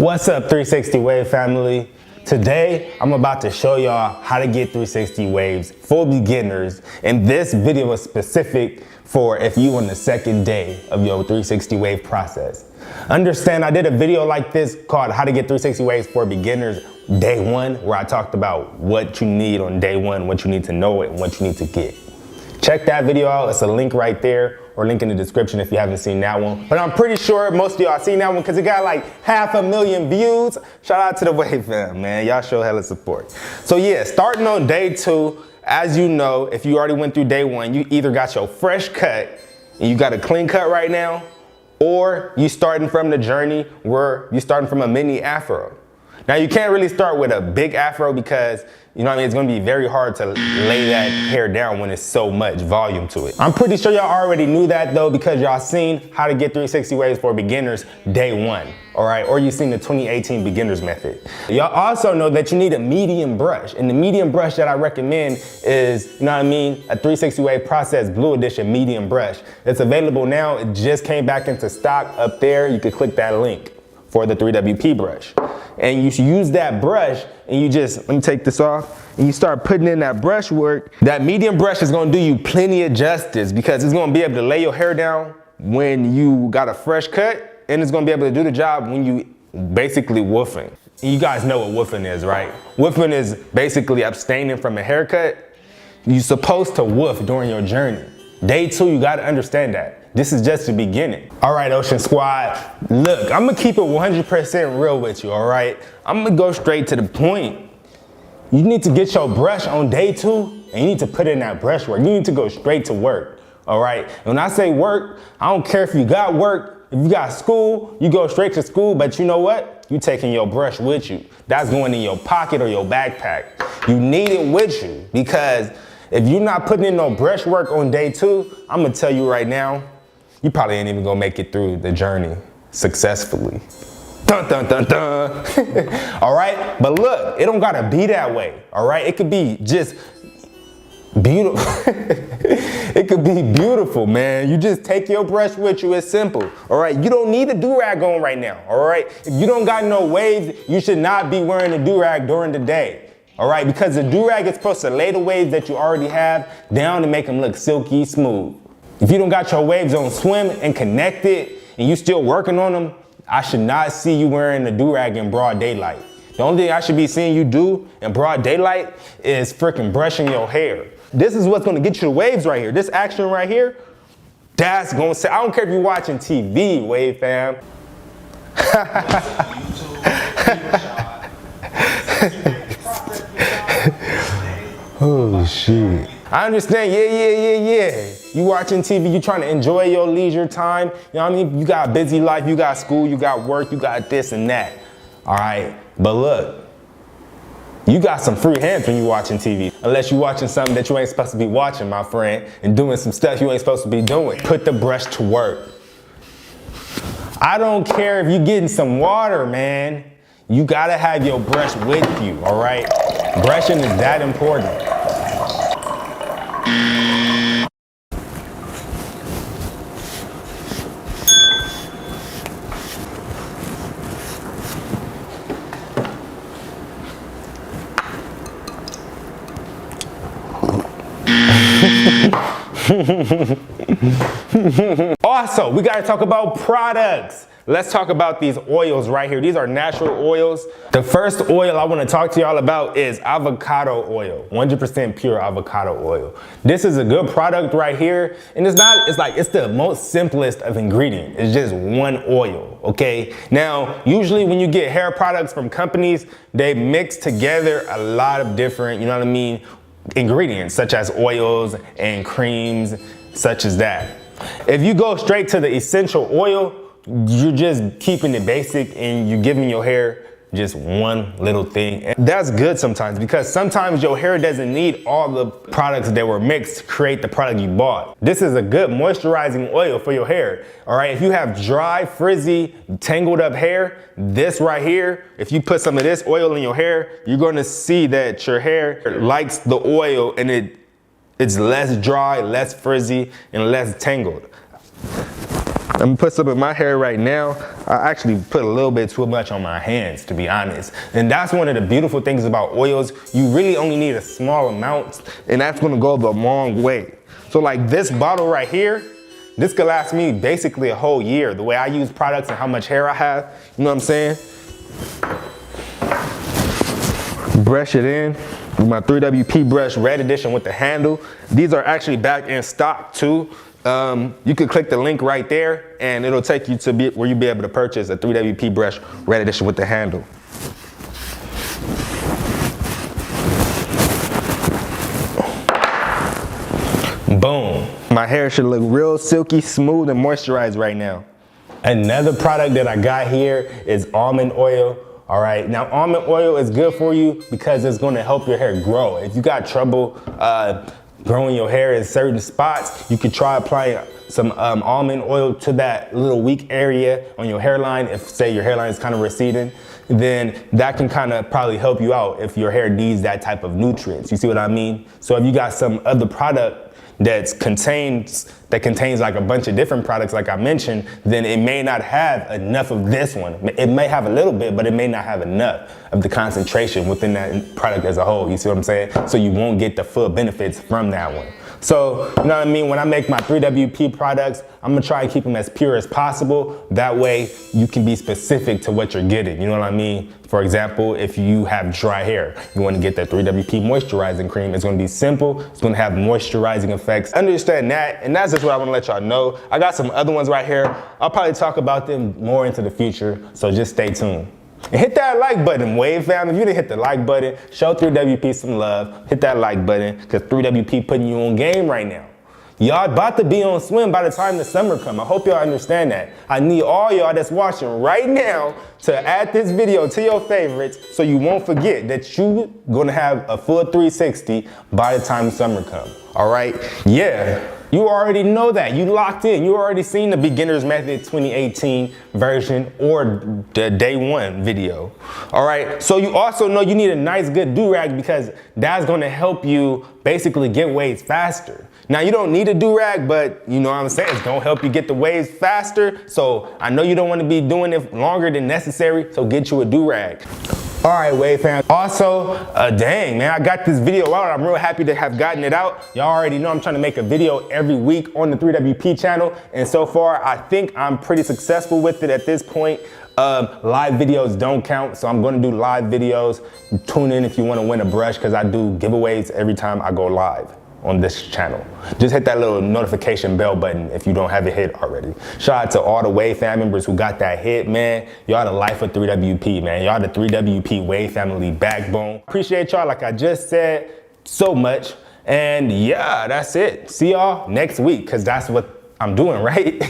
What's up, 360 Wave family? Today, I'm about to show y'all how to get 360 waves for beginners. And this video is specific for if you on the second day of your 360 wave process. Understand, I did a video like this called How to Get 360 Waves for Beginners Day 1, where I talked about what you need on day 1, what you need to know and what you need to get. Check that video out. It's a link right there, or link in the description if you haven't seen that one. But I'm pretty sure most of y'all seen that one because it got like 500,000 views. Shout out to the Wave fam, man. Y'all show hella support. So yeah, starting on day 2, as you know, if you already went through day 1, you either got your fresh cut and you got a clean cut right now, or you starting from the journey where you starting from a mini afro. Now you can't really start with a big afro because, you know what I mean, it's gonna be very hard to lay that hair down when it's so much volume to it. I'm pretty sure y'all already knew that though, because y'all seen How to Get 360 Waves for Beginners Day 1, all right? Or you seen the 2018 Beginners Method. Y'all also know that you need a medium brush, and the medium brush that I recommend is, you know what I mean, a 360 Wave Process Blue Edition medium brush. It's available now, it just came back into stock up there. You could click that link for the 3WP brush. And you should use that brush and you just, let me take this off, and you start putting in that brush work. That medium brush is gonna do you plenty of justice because it's gonna be able to lay your hair down when you got a fresh cut, and it's gonna be able to do the job when you basically woofing. You guys know what woofing is, right? Woofing is basically abstaining from a haircut. You're supposed to woof during your journey. Day 2, you gotta understand that. This is just the beginning. All right, Ocean Squad, look, I'm gonna keep it 100% real with you, all right? I'm gonna go straight to the point. You need to get your brush on day 2, and you need to put in that brush work. You need to go straight to work, all right? And when I say work, I don't care if you got work, if you got school, you go straight to school, but you know what? You taking your brush with you. That's going in your pocket or your backpack. You need it with you, because if you're not putting in no brush work on day 2, I'm gonna tell you right now, you probably ain't even gonna make it through the journey successfully. Dun, dun, dun, dun. All right, but look, it don't gotta be that way, all right? It could be just beautiful. It could be beautiful, man. You just take your brush with you, it's simple, all right? You don't need a do-rag on right now, all right? If you don't got no waves, you should not be wearing a do-rag during the day, all right? Because the do-rag is supposed to lay the waves that you already have down and make them look silky smooth. If you don't got your waves on swim and connected and you still working on them, I should not see you wearing a do-rag in broad daylight. The only thing I should be seeing you do in broad daylight is freaking brushing your hair. This is what's gonna get you the waves right here. This action right here, that's gonna say, I don't care if you're watching TV, Wave fam. Oh shit. I understand, yeah. You watching TV, you trying to enjoy your leisure time. You know what I mean? You got a busy life, you got school, you got work, you got this and that. All right, but look, you got some free hands when you watching TV. Unless you watching something that you ain't supposed to be watching, my friend, and doing some stuff you ain't supposed to be doing. Put the brush to work. I don't care if you getting some water, man. You gotta have your brush with you, all right? Brushing is that important. Also, we gotta talk about products. Let's talk about these oils right here. These are natural oils. The first oil I wanna talk to y'all about is avocado oil, 100% pure avocado oil. This is a good product right here. And it's the most simplest of ingredients. It's just one oil, okay? Now, usually when you get hair products from companies, they mix together a lot of different, you know what I mean, ingredients such as oils and creams such as that. If you go straight to the essential oil, you're just keeping it basic and you're giving your hair just one little thing. And that's good sometimes, because sometimes your hair doesn't need all the products that were mixed to create the product you bought. This is a good moisturizing oil for your hair, all right? If you have dry, frizzy, tangled up hair, this right here, if you put some of this oil in your hair, you're gonna see that your hair likes the oil and it's less dry, less frizzy, and less tangled. I'm gonna put some in my hair right now. I actually put a little bit too much on my hands, to be honest. And that's one of the beautiful things about oils. You really only need a small amount, and that's gonna go the long way. So like this bottle right here, this could last me basically a whole year. The way I use products and how much hair I have, you know what I'm saying? Brush it in with my 3WP brush, red edition with the handle. These are actually back in stock too. You could click the link right there and it'll take you to where you'll be able to purchase a 3WP brush, red edition with the handle. Boom. My hair should look real silky, smooth, and moisturized right now. Another product that I got here is almond oil. All right, now almond oil is good for you because it's gonna help your hair grow. If you got trouble growing your hair in certain spots, you could try applying some almond oil to that little weak area on your hairline. If say your hairline is kind of receding, then that can kind of probably help you out if your hair needs that type of nutrients. You see what I mean? So if you got some other product that contains like a bunch of different products like I mentioned, then it may not have enough of this one. It may have a little bit, but it may not have enough of the concentration within that product as a whole. You see what I'm saying? So you won't get the full benefits from that one. So, you know what I mean? When I make my 3WP products, I'm gonna try and keep them as pure as possible. That way you can be specific to what you're getting. You know what I mean? For example, if you have dry hair, you wanna get that 3WP moisturizing cream. It's gonna be simple. It's gonna have moisturizing effects. Understand that, and that's just what I wanna let y'all know. I got some other ones right here. I'll probably talk about them more into the future, so just stay tuned. And hit that like button, Wave fam. If you didn't hit the like button, show 3WP some love. Hit that like button, because 3WP putting you on game right now. Y'all about to be on swim by the time the summer come. I hope y'all understand that. I need all y'all that's watching right now to add this video to your favorites so you won't forget that you gonna have a full 360 by the time summer come. All right? Yeah. You already know that. You locked in. You already seen the Beginner's Method 2018 version or the day one video. All right. So you also know you need a nice good do-rag because that's going to help you basically get waves faster. Now you don't need a do-rag, but you know what I'm saying? It's going to help you get the waves faster. So I know you don't want to be doing it longer than necessary. So get you a do-rag. All right, Wave fam. Also, dang, man, I got this video out. I'm real happy to have gotten it out. Y'all already know I'm trying to make a video every week on the 3WP channel. And so far, I think I'm pretty successful with it at this point. Live videos don't count, so I'm gonna do live videos. Tune in if you wanna win a brush, because I do giveaways every time I go live on this channel. Just hit that little notification bell button if you don't have it hit already. Shout out to all the Wave fam members who got that hit, man. Y'all the life of 3WP, man. Y'all the 3WP Wave family backbone. Appreciate y'all, like I just said, so much. And yeah, that's it. See y'all next week, because that's what I'm doing, right?